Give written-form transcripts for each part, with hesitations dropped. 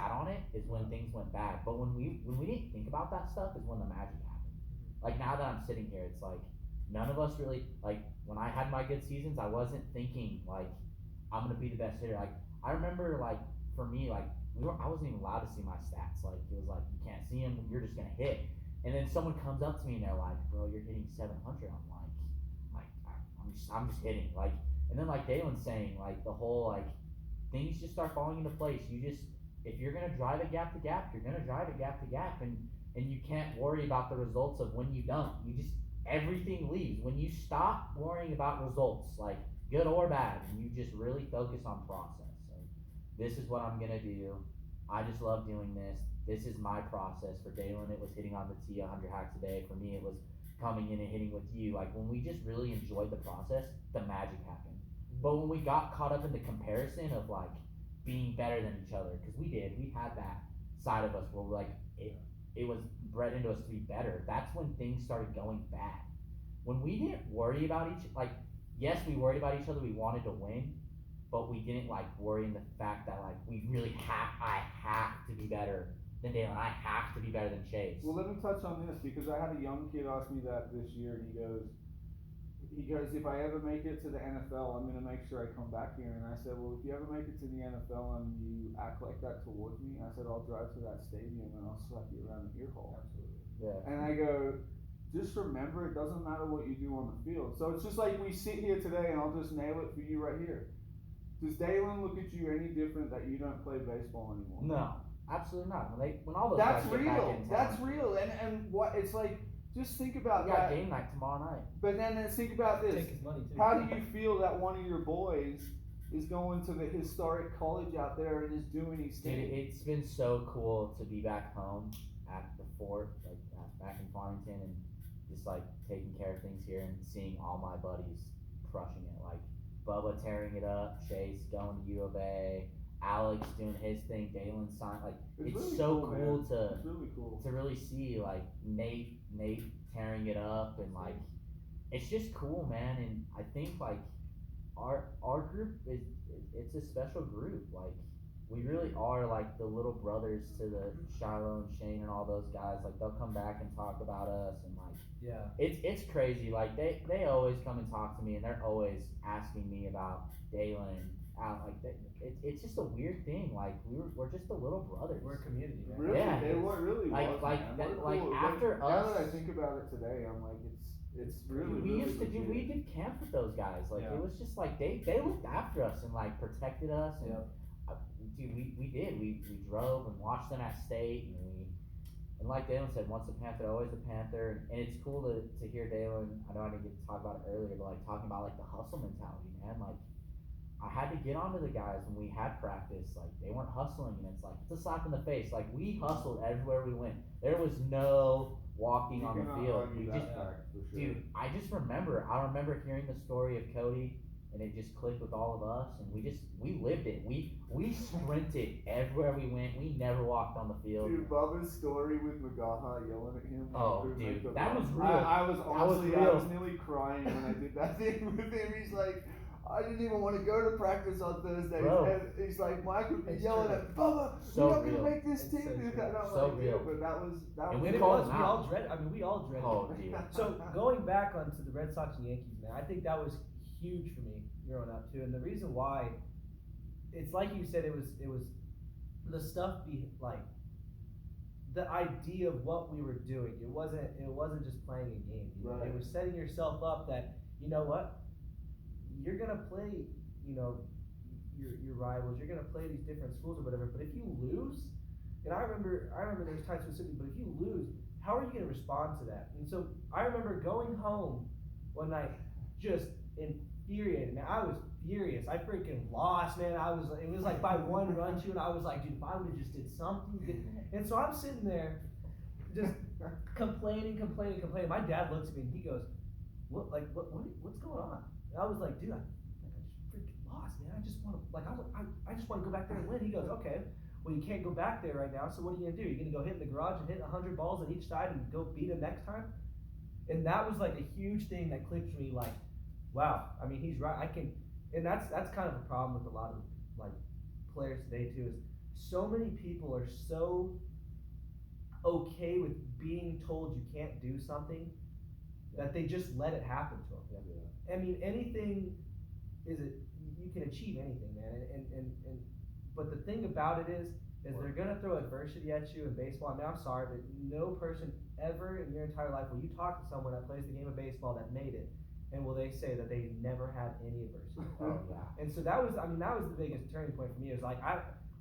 sat on it is when things went bad. But when we didn't think about that stuff is when the magic happened. Like now that I'm sitting here, it's like none of us really like when I had my good seasons, I wasn't thinking like I'm gonna be the best hitter. Like I remember like for me, like I wasn't even allowed to see my stats. Like it was like you can't see them, you're just gonna hit. And then someone comes up to me and they're like, "Bro, you're hitting 700." I'm just hitting like. And then like Deylan's saying, like the whole like things just start falling into place. You just if you're gonna drive it gap to gap, you're gonna drive it gap to gap, and you can't worry about the results of when you don't. You just everything leaves when you stop worrying about results, like good or bad, and you just really focus on process. Like, this is what I'm gonna do. I just love doing this. This is my process. For Deylan, it was hitting on the tee 100 hacks a day. For me, it was coming in and hitting with you. Like when we just really enjoyed the process, the magic happened. But when we got caught up in the comparison of like being better than each other, because we had that side of us where we're like it was bred into us to be better. That's when things started going bad. When we didn't worry about like yes, we worried about each other. We wanted to win, but we didn't like worry in the fact that like I have to be better than Deylan. I have to be better than Chase. Well, let me touch on this because I had a young kid ask me that this year, and he goes, if I ever make it to the NFL, I'm gonna make sure I come back here. And I said, well, if you ever make it to the NFL and you act like that towards me, I said I'll drive to that stadium and I'll slap you around the ear hole. Absolutely. Yeah. And I go, just remember, it doesn't matter what you do on the field. So it's just like we sit here today, and I'll just nail it for you right here. Does Deylan look at you any different that you don't play baseball anymore? No, absolutely not. When all those That's guys get real. back in town, That's real. And what it's like. Just think about we got that. game night tomorrow night. But then think about this. Take his money too. How do you feel that one of your boys is going to the historic college out there and is doing his thing? Dude, it's been so cool to be back home at the fort, like back in Farmington, and just like taking care of things here and seeing all my buddies crushing it. Like Bubba tearing it up, Chase going to U of A, Alex doing his thing, Deylan signed. Like it's really so cool it's really cool to really see like Nate tearing it up, and like it's just cool, man. And I think like our group it's a special group. Like we really are like the little brothers to the Shiloh and Shane and all those guys. Like they'll come back and talk about us, and like it's crazy. Like they always come and talk to me, and they're always asking me about Deylan. Like it's just a weird thing. Like we're just a little brothers. We're a community, man. Really, Yeah, they were really like was, like man. that, We're like cool. after Now us. that I think about it today, I'm like it's really we really used to legit. we did camp with those guys. Like Yeah. it was just like they looked after us and like protected us. And dude, we drove and watched them at state, and like Deylan said, once a Panther, always a Panther. And it's cool to hear Deylan. I know I didn't get to talk about it earlier, but like talking about like the hustle mentality, man. Like I had to get onto the guys when we had practice. Like they weren't hustling, and it's like it's a slap in the face. Like we hustled everywhere we went. There was no walking on the field. We just, dude, I remember hearing the story of Cody, and it just clicked with all of us, and we lived it. We sprinted everywhere we went. We never walked on the field. Dude, Bubba's story with McGaha yelling at him. Oh, dude, that was real. I was honestly, real. I was nearly crying when I did that thing with him. He's like, I didn't even want to go to practice on Thursday. Bro. And he's like, Mike would be It's yelling true. at Bubba, So you're not real. gonna make this It's team. so And true. I'm So like, real. But that was And we It called was. them We out. all dread. I mean, we all dreaded. Oh, it. dude. So going back onto the Red Sox and Yankees, man, I think that was huge for me growing up too. And the reason why, it's like you said, it was the stuff like the idea of what we were doing. It wasn't just playing a game. You know? Right. It was setting yourself up that, you know what, you're gonna play, you know, your rivals. You're gonna play these different schools or whatever. But if you lose, and I remember there's times specifically. But if you lose, how are you gonna respond to that? And so I remember going home one night, just infuriated. Man, I was furious. I freaking lost, man. It was like by 1 run too, and I was like, dude, if I would have just did something. And so I'm sitting there, just complaining. My dad looks at me and he goes, what's going on? And I was like, dude, I just freaking lost, man. I just want to go back there and win. He goes, okay, well, you can't go back there right now. So what are you gonna do? You're gonna go hit in the garage and hit 100 balls on each side and go beat him next time? And that was like a huge thing that clicked for me. Like, wow. I mean, he's right. And that's kind of a problem with a lot of like players today too. Is so many people are so okay with being told you can't do something that they just let it happen to them. Yeah. I mean, anything is it. You can achieve anything, man. And but the thing about it is they're gonna throw adversity at you in baseball. I mean, I'm sorry, but no person ever in your entire life will you talk to someone that plays the game of baseball that made it, and will they say that they never had any adversity? Oh yeah. And so that was, I mean, that was the biggest turning point for me. It was like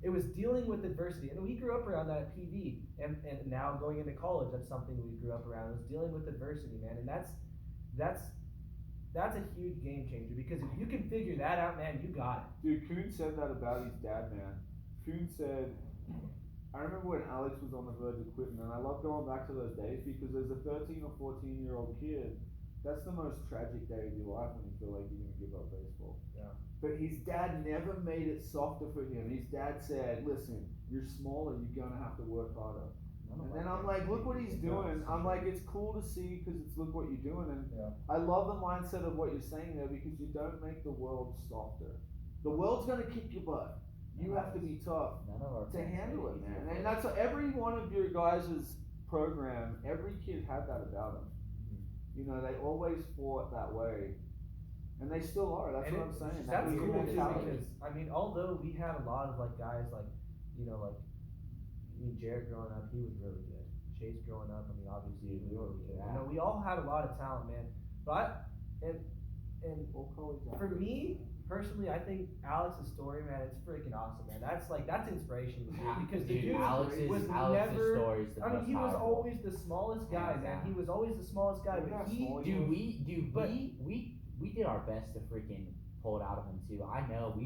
it was dealing with adversity, and we grew up around that at PV, and now going into college, that's something we grew up around. It was dealing with adversity, man, and that's a huge game changer because if you can figure that out, man, you got it. Dude, Kuhn said that about his dad, man. Kuhn said, I remember when Alex was on the verge of quitting, and I love going back to those days because as a 13 or 14-year-old kid, that's the most tragic day of your life when you feel like you're going to give up baseball. Yeah. But his dad never made it softer for him. His dad said, listen, you're smaller, you're going to have to work harder. And then I'm like, look what he's doing. I'm like, it's cool to see because it's look what you're doing. And I love the mindset of what you're saying there because you don't make the world softer. The world's going to kick your butt. You have to be tough to handle it, man. And that's every one of your guys' program, every kid had that about them. You know, they always fought that way. And they still are. That's what I'm saying. That's was cool your too mentality. because I mean, although we had a lot of like guys like, you know, like I mean, Jared growing up, he was really good. Chase growing up, I mean, obviously he was really good. You know, we all had a lot of talent, man. But and for me personally, I think Alex's story, man, it's freaking awesome, man. That's inspiration to me because the dude was never. Story is the I mean, most he was powerful. always the smallest guy, man. He was always the smallest guy, but we did our best to freaking pull it out of him too. I know we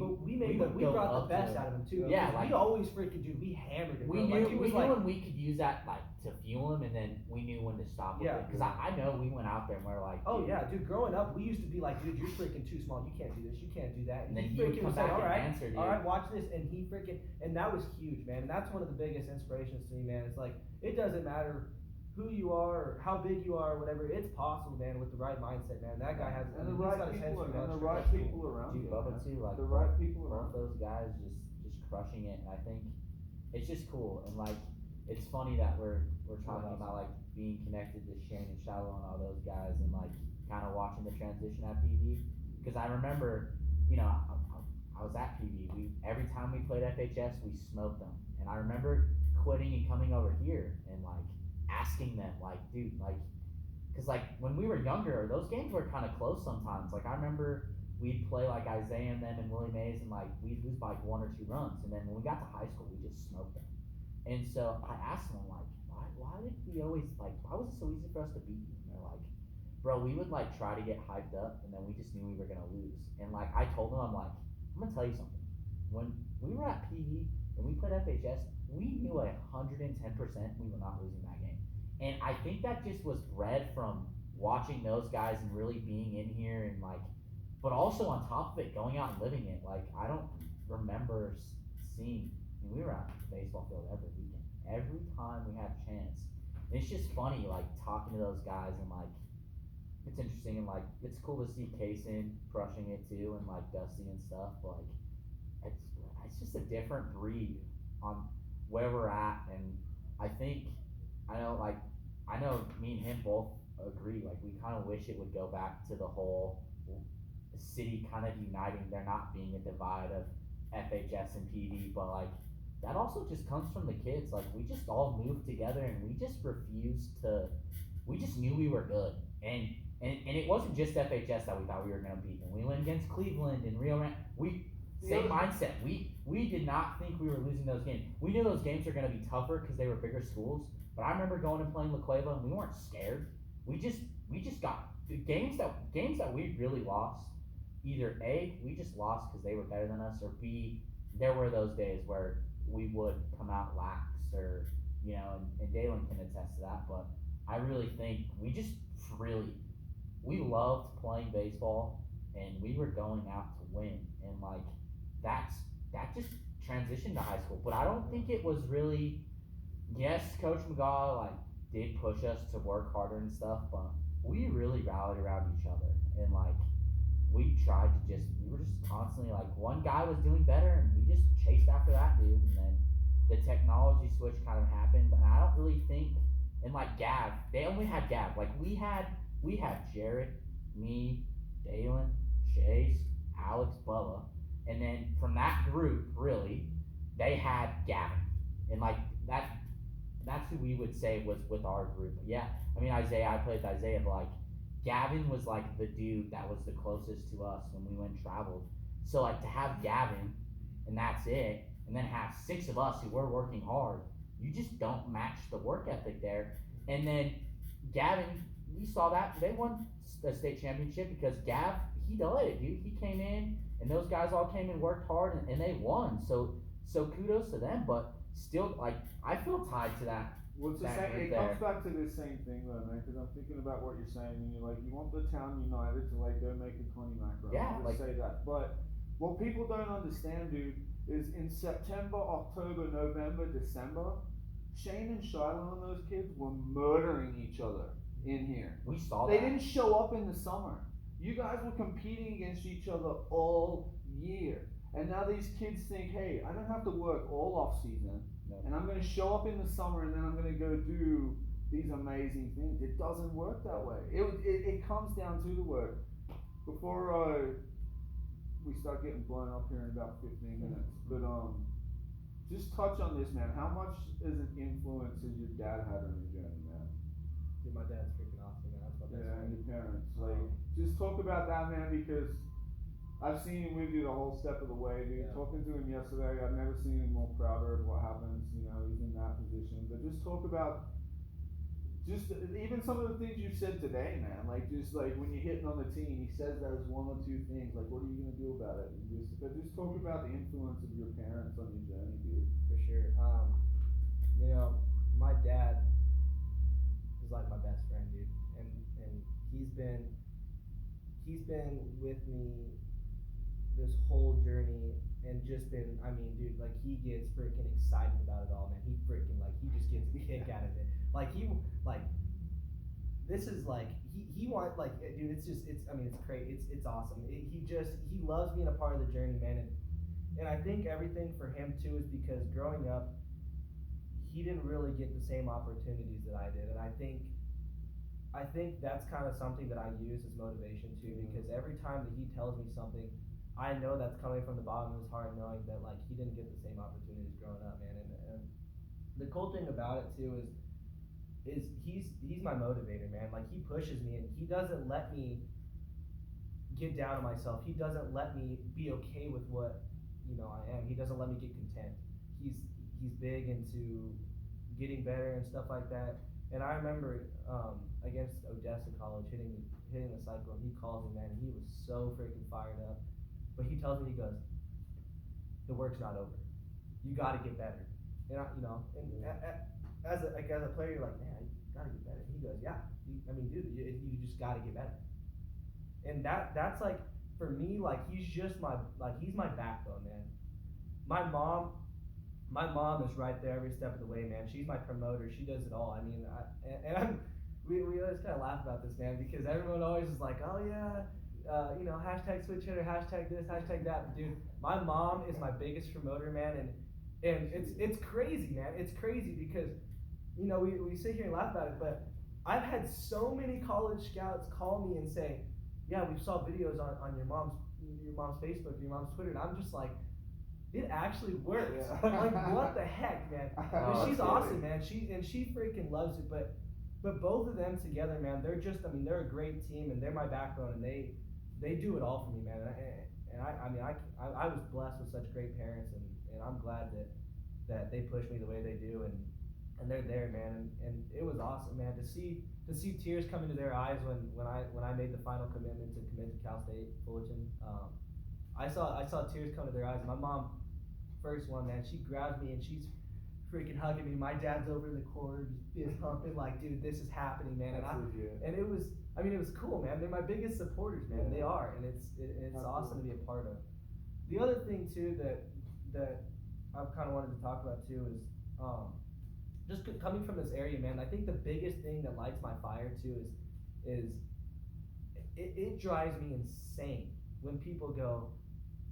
brought the best out of him too. Yeah, like we always freaking we hammered him. We knew when we could use that like to fuel him, and then we knew when to stop him. Yeah. Because I know we went out there and we're like, oh yeah, dude. Growing up, we used to be like, dude, you're freaking too small. You can't do this. You can't do that. And then he he would come back all and right, answer, dude. all right, watch this, and he freaking, and that was huge, man. And that's one of the biggest inspirations to me, man. It's like it doesn't matter who you are or how big you are or whatever. It's possible, man, with the right mindset, man. That guy has and the right people around Dude, you. Bubba too, like the right people both around those guys just crushing it, and I think it's just cool. And like it's funny that we're talking about like being connected to Shane and Shiloh and all those guys, and like kind of watching the transition at PV. Because I remember, you know, I was at PV. Every time we played FHS, we smoked them, and I remember quitting and coming over here and like asking them, like, dude, like, because like when we were younger, those games were kind of close sometimes. Like I remember we'd play like Isaiah and them and Willie Mays, and like we'd lose by like 1 or 2 runs, and then when we got to high school, we just smoked them. And so I asked them, like, why did we always like? Why was it so easy for us to beat you? And they're like, bro, we would like try to get hyped up, and then we just knew we were gonna lose. And like I told them, I'm like, I'm gonna tell you something. When we were at PV and we played FHS, we knew 110% we were not losing that game. And I think that just was bred from watching those guys and really being in here and like, but also on top of it, going out and living it. Like I don't remember seeing. I mean, we were out at the baseball field every weekend, every time we had a chance. And it's just funny, like talking to those guys and like, it's interesting and like it's cool to see Kaysen crushing it too, and like Dusty and stuff. But like, it's just a different breed on where we're at, and I think. I know me and him both agree, like we kind of wish it would go back to the whole city kind of uniting, there not being a divide of FHS and PD, but like that also just comes from the kids. Like we just all moved together and we just we just knew we were good, and it wasn't just FHS that we thought we were going to beat. And we went against Cleveland and Rio Grande, same mindset. We did not think we were losing those games. We knew those games were going to be tougher because they were bigger schools. But I remember going and playing La Cueva, and we weren't scared. We just got the games that we really lost. Either A, we just lost because they were better than us, or B, there were those days where we would come out lax, or you know, and Deylan can attest to that. But I really think we loved playing baseball, and we were going out to win, and like that just transitioned to high school. But I don't think it was really. Yes, Coach McGaw like did push us to work harder and stuff, but we really rallied around each other, and like we were just constantly like one guy was doing better, and we just chased after that dude, and then the technology switch kind of happened, but I don't really think. And like Gav, they only had Gav. Like we had Jared, me, Deylan, Chase, Alex, Bubba, and then from that group, really, they had Gavin, and like that. That's who we would say was with our group. But yeah, I mean Isaiah. I played with Isaiah, but like Gavin was like the dude that was the closest to us when we went and traveled. So like to have Gavin, and that's it, and then have 6 of us who were working hard, you just don't match the work ethic there. And then Gavin, we saw that they won the state championship because Gav, he did it, dude. He came in, and those guys all came and worked hard, and they won. So kudos to them. But still, like I feel tied to that. Well, it's the That same. group It comes there. back to this same thing, though, man. Because I'm thinking about what you're saying, and you're like, you want the town united to like go make a 20 macro. Yeah, Just like- say that. But what people don't understand, dude, is in September, October, November, December, Shane and Shiloh and those kids were murdering each other in here. We saw They that. didn't show up in the summer. You guys were competing against each other all year. And now these kids think, hey, I don't have to work all off season, No. and I'm going to show up in the summer, and then I'm going to go do these amazing things. It doesn't work that way. It comes down to the work. Before we start getting blown up here in about 15 minutes, but just touch on this, man. How much is an influence has your dad had on your journey, man? Dude, my dad's freaking awesome, man. That's my best Yeah, and friend. your parents. Like, just talk about that, man, because I've seen him with you the whole step of the way, dude. Yeah. Talking to him yesterday, I've never seen him more prouder of what happens. You know, he's in that position. But just talk about, just even some of the things you said today, man. Like, just like when you're hitting on the team, he says those 1 or 2 things. Like, what are you gonna do about it? But just talk about the influence of your parents on your journey, dude. For sure. You know, my dad is like my best friend, dude, and he's been with me this whole journey, and just been, I mean, dude, like he gets freaking excited about it all, man. He freaking like he just gets a kick out of it. Like this is like he want like dude, it's I mean it's great, it's awesome. He loves being a part of the journey, man, and I think everything for him too is because growing up he didn't really get the same opportunities that I did, and I think that's kind of something that I use as motivation too, because every time that he tells me something, I know that's coming from the bottom of his heart, knowing that like he didn't get the same opportunities growing up, man. And the cool thing about it too is he's my motivator, man. Like he pushes me, and he doesn't let me get down on myself. He doesn't let me be okay with what I am. He doesn't let me get content. He's big into getting better and stuff like that. And I remember against Odessa College hitting the cycle, and he calls me, man, and he was so freaking fired up. But he tells me, he goes, the work's not over. You got to get better. And as a player, you're like, man, you got to get better. And he goes, yeah. Dude, you just got to get better. And that's like, for me, like he's my backbone, man. My mom is right there every step of the way, man. She's my promoter. She does it all. I mean, we always kind of laugh about this, man, because everyone always is like, oh yeah, hashtag switch hitter, hashtag this, hashtag that. But dude, my mom is my biggest promoter, man, and it's crazy, man. It's crazy because, we sit here and laugh about it, but I've had so many college scouts call me and say, yeah, we saw videos on your mom's Facebook, your mom's Twitter, and I'm just like, it actually works. Yeah. Like, what the heck, man? But she's awesome, man. She freaking loves it. But both of them together, man, they're a great team, and they're my backbone, and they do it all for me, man. And I was blessed with such great parents, and I'm glad that they push me the way they do, and they're there, man. And it was awesome, man, to see tears come into their eyes when I made the final commitment to commit to Cal State Fullerton. I saw tears come to their eyes. My mom, first one, man, she grabs me and she's freaking hugging me. My dad's over in the corner, just fist pumping, like, dude, this is happening, man. And it was cool, man. They're my biggest supporters, man. Yeah. They are, and it's awesome to be a part of. The other thing too that I kind of wanted to talk about too is just coming from this area, man. I think the biggest thing that lights my fire too is it drives me insane when people go,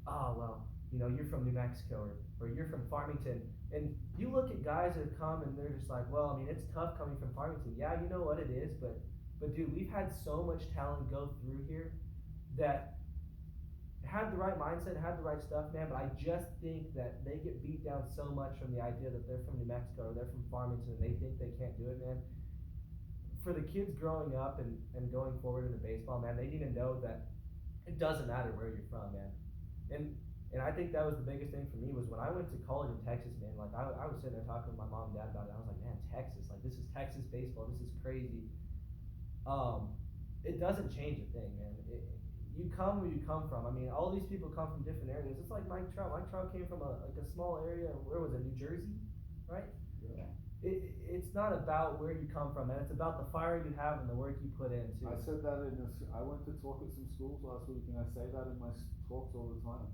oh well, you're from New Mexico or you're from Farmington, And you look at guys that have come and they're just like, well, I mean, it's tough coming from Farmington. Yeah, you know what it is, but dude, we've had so much talent go through here that had the right mindset, had the right stuff, man. But I just think that they get beat down so much from the idea that they're from New Mexico or they're from Farmington and they think they can't do it, man. For the kids growing up and going forward into baseball, man, they need to know that it doesn't matter where you're from, man. And I think that was the biggest thing for me was when I went to college in Texas, man. Like I was sitting there talking with my mom and dad about it. I was like, man, Texas, like this is Texas baseball. This is crazy. It doesn't change a thing, man. You come where you come from. I mean, all these people come from different areas. It's like Mike Trout. Mike Trout came from a small area. Where was it? New Jersey, right? Yeah. It's not about where you come from, man. It's about the fire you have and the work you put in too. I said that I went to talk at some schools last week, and I say that in my talks all the time.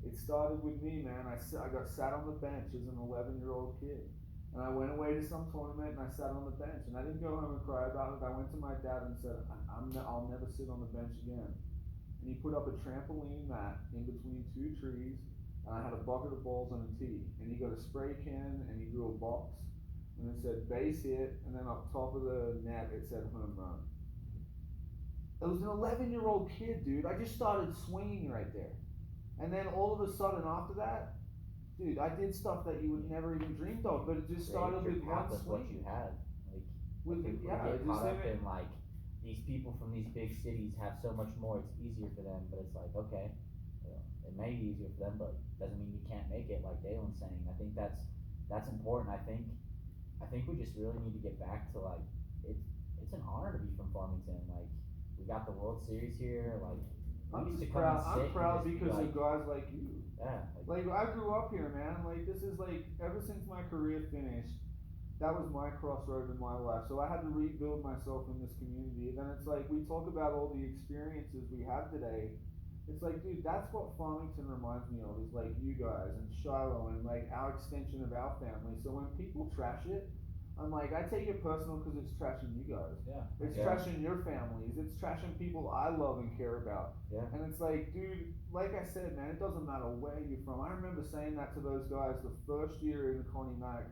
It started with me, man. I got sat on the bench as an 11-year-old kid. And I went away to some tournament and I sat on the bench. And I didn't go home and cry about it. I went to my dad and said, I'll never sit on the bench again. And he put up a trampoline mat in between two trees. And I had a bucket of balls and a tee. And he got a spray can and he drew a box. And it said base hit. And then up top of the net it said home run. It was an 11-year-old kid, dude. I just started swinging right there. And then all of a sudden after that, dude, I did stuff that you would never even dreamed of, but it just started with one swing. What you had, like, with we yeah, get caught up it, in like these people from these big cities have so much more. It's easier for them, but it's like okay, you know, it may be easier for them, but doesn't mean you can't make it. Like Deylan's saying, I think that's important. I think we just really need to get back to like it's an honor to be from Farmington. Like we got the World Series here. Like I'm proud because of guys like you. Yeah. Like I grew up here, man. Like this is like ever since my career finished, that was my crossroad in my life. So I had to rebuild myself in this community. And then it's like we talk about all the experiences we have today. It's like, dude, that's what Farmington reminds me of. Is like you guys and Shiloh and like our extension of our family. So when people trash it, I'm like, I take it personal because it's trashing you guys. Yeah. It's trashing your families. It's trashing people I love and care about. Yeah. And it's like, dude, like I said, man, it doesn't matter where you're from. I remember saying that to those guys the first year in the Connie Mac.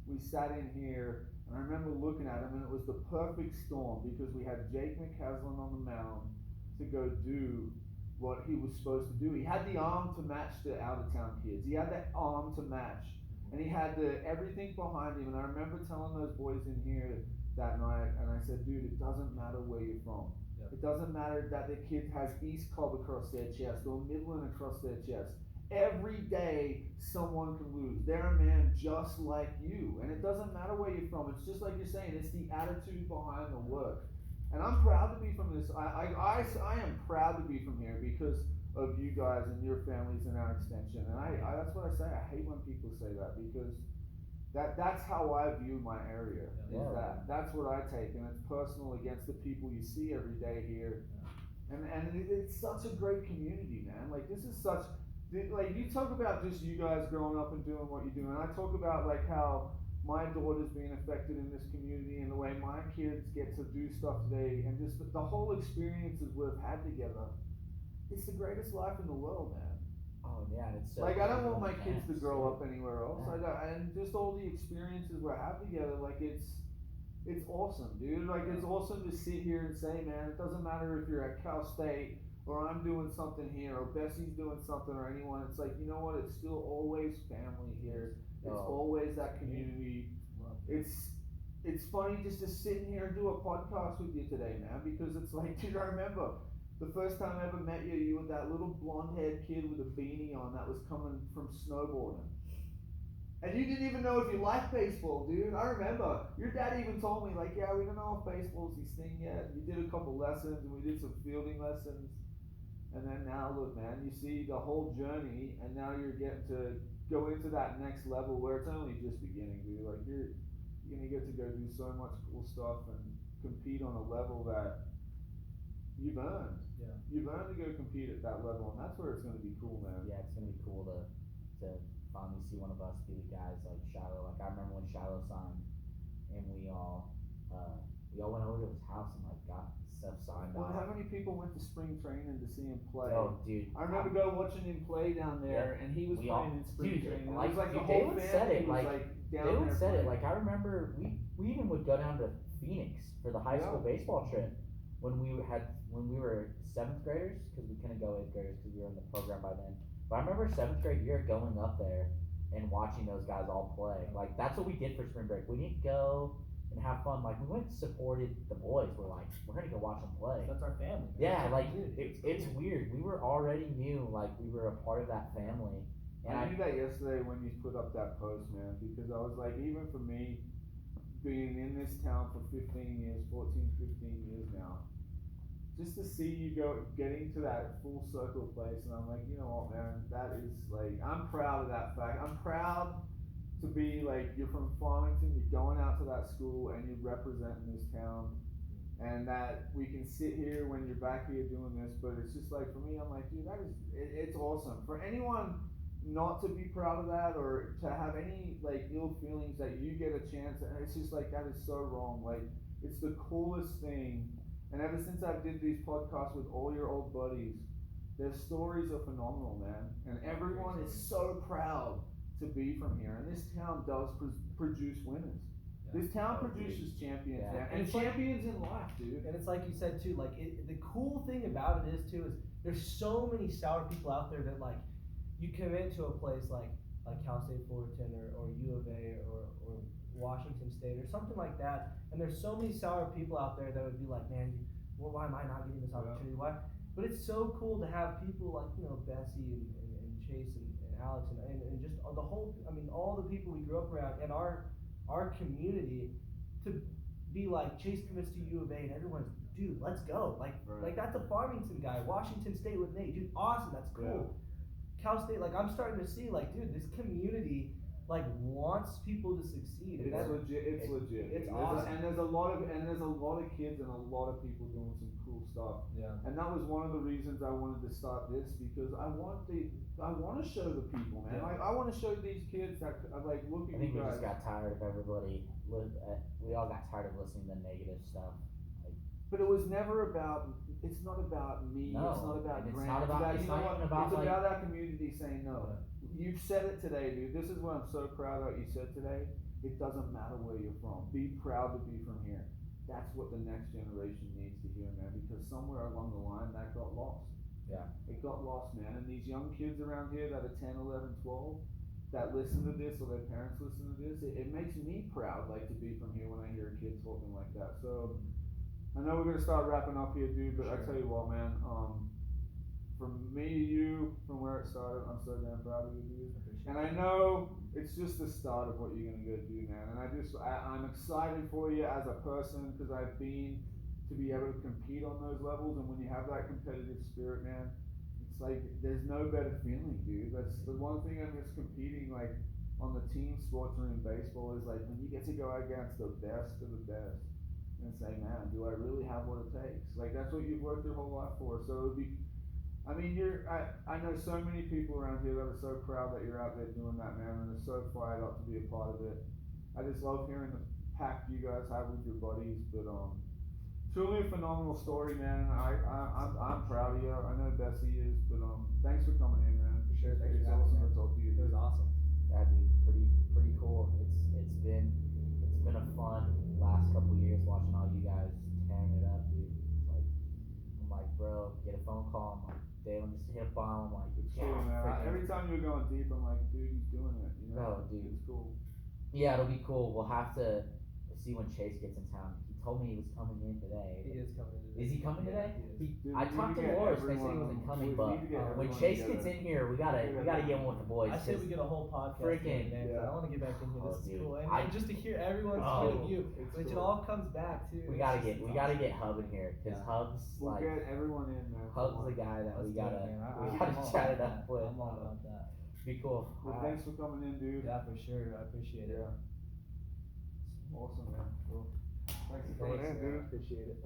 We sat in here, and I remember looking at him, and it was the perfect storm because we had Jake McCaslin on the mound to go do what he was supposed to do. He had the arm to match the out-of-town kids. He had that arm to match. And he had everything behind him. And I remember telling those boys in here that night, and I said, dude, it doesn't matter where you're from. Yep. It doesn't matter that the kid has East Cobb across their chest or Midland across their chest. Every day, someone can lose. They're a man just like you. And it doesn't matter where you're from. It's just like you're saying, it's the attitude behind the work. And I'm proud to be from this. I am proud to be from here because of you guys and your families and our extension. And I that's what I say. I hate when people say that because that's how I view my area. Yeah. That's what I take, and it's personal against the people you see every day here. Yeah. And it's such a great community, man. Like this is such like you talk about just you guys growing up and doing what you do, and I talk about like how my daughter's being affected in this community and the way my kids get to do stuff today, and just the whole experiences we've had together. It's the greatest life in the world, man. Oh yeah, it's so like I don't want my kids to grow up anywhere else. Yeah. And just all the experiences we have together, like it's awesome, dude. Like it's awesome to sit here and say, man, it doesn't matter if you're at Cal State or I'm doing something here or Bessie's doing something or anyone. It's like, you know what? It's still always family here. It's always that community. It's funny just to sit in here and do a podcast with you today, man, because it's like, dude, I remember the first time I ever met you, you were that little blonde-haired kid with a beanie on that was coming from snowboarding. And you didn't even know if you liked baseball, dude. I remember. Your dad even told me, like, yeah, we don't know if baseball's his thing yet. We did a couple lessons, and we did some fielding lessons. And then now, look, man, you see the whole journey, and now you're getting to go into that next level where it's only just beginning, dude. Like, you're going to get to go do so much cool stuff and compete on a level that you've earned. Yeah. You've earned to go compete at that level, and that's where it's going to be cool, man. Yeah, it's going to be cool to finally see one of us be the guys like Shiloh. Like I remember when Shiloh signed, and we all we all went over to his house and like got stuff signed Well, off. how many people went to spring training to see him play? Oh, dude. I remember watching him play down there, and he was We all- playing in spring dude, training. like, it was like dude, the whole Deylan family said it, was like, down They there. would said it, playing. like I remember we even would go down to Phoenix for the high school baseball trip when we were 7th graders, because we couldn't go 8th graders because we were in the program by then. But I remember 7th grade year going up there and watching those guys all play. Like that's what we did for spring break. We didn't go and have fun. Like we went and supported the boys. We're like, we're gonna go watch them play. That's our family. Yeah, That's our like community. it's weird. We were already knew like we were a part of that family. And I knew that yesterday when you put up that post, man, because I was like, even for me, being in this town for 15 years, 14, 15 years now, just to see you getting to that full circle place, and I'm like, you know what, man, that is like, I'm proud of that fact. I'm proud to be like, you're from Farmington, you're going out to that school, and you're representing this town, and that we can sit here when you're back here doing this, but it's just like, for me, I'm like, dude, it's awesome. For anyone not to be proud of that, or to have any like ill feelings that you get a chance, and it's just like, that is so wrong. Like, it's the coolest thing. And ever since I did these podcasts with all your old buddies, their stories are phenomenal, man. And everyone is so proud to be from here. And this town does produce winners. Yeah. This town produces champions, man. And it's like, champions in life, dude. and it's like you said too, like the cool thing about it is too, is there's so many sour people out there that like, you come into a place like Cal State Fullerton or U of A or Washington State or something like that, and there's so many sour people out there that would be like, man, well, why am I not getting this opportunity? Why? But it's so cool to have people like, you know, Bessie and Chase and Alex and just the whole, I mean, all the people we grew up around and our community to be like, Chase commits to U of A and everyone's, dude, let's go. Like that's a Farmington guy. Washington State with Nate, dude, awesome, that's cool. Yeah. Cal State, like I'm starting to see, like, dude, this community like wants people to succeed. It's legit. It's legit. It's awesome. And there's a lot of kids and a lot of people doing some cool stuff. Yeah. And that was one of the reasons I wanted to start this, because I want to show the people, man. Yeah. Like I want to show these kids that like, look at I think you we guys. just got tired of everybody. We all got tired of listening to negative stuff. But it was never about. It's not about me. No, it's not about and it's Grant. not about. It's not even about It's like. about our community saying no. You've said it today, dude. This is what I'm so proud of what you said today. It doesn't matter where you're from. Be proud to be from here. That's what the next generation needs to hear, man, because somewhere along the line that got lost. Yeah. It got lost, man. And these young kids around here that are 10, 11, 12 that listen to this, or their parents listen to this, it makes me proud, like, to be from here when I hear a kid talking like that. So I know we're gonna start wrapping up here, dude, but I tell you what, man, from me to you, from where it started, I'm so damn proud of you, dude. And I know it's just the start of what you're gonna go do, man. And I'm excited for you as a person, because I've been to be able to compete on those levels. And when you have that competitive spirit, man, it's like there's no better feeling, dude. That's the one thing I miss competing, like on the team sports or in baseball, is like when you get to go against the best of the best and say, man, do I really have what it takes? Like that's what you've worked your whole life for. So it would be. I mean, I know so many people around here that are so proud that you're out there doing that, man, and they're so fired up to be a part of it. I just love hearing the pact you guys have with your buddies, but truly a phenomenal story, man. I'm proud of you. I know Bessie is, but thanks for coming in, man. For sure. Thanks it's for having awesome me. to talk to you. It was awesome. Yeah, dude, pretty cool. It's been a fun last couple years watching all you guys tearing it up, dude. I'm like, bro, get a phone call. I'm like, Deylan just hit a bomb. I'm like, It's yeah, cool, man. Every time you're going deep, I'm like, dude, he's doing it. You know? No, dude. It's cool. Yeah, it'll be cool. We'll have to see when Chase gets in town. He told me he was coming in today. He is coming in today. Is he coming today? Dude, I talked to Morris. They said he wasn't coming, but when Chase gets in here, we gotta get one with the boys. I say we get a whole podcast. Freaking, man. I want to get back in here. This is cool, and just to hear everyone's point of view, which it all comes back to. We gotta get Hub in here, because Hub's we'll get everyone in, man. Hub's the guy that we gotta chat it up with. I'm all about that. Be cool. Well, thanks for coming in, dude. Yeah, for sure. I appreciate it. Awesome, man. Cool. Thanks for coming in, dude. Appreciate it.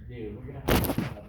Dude, we're gonna have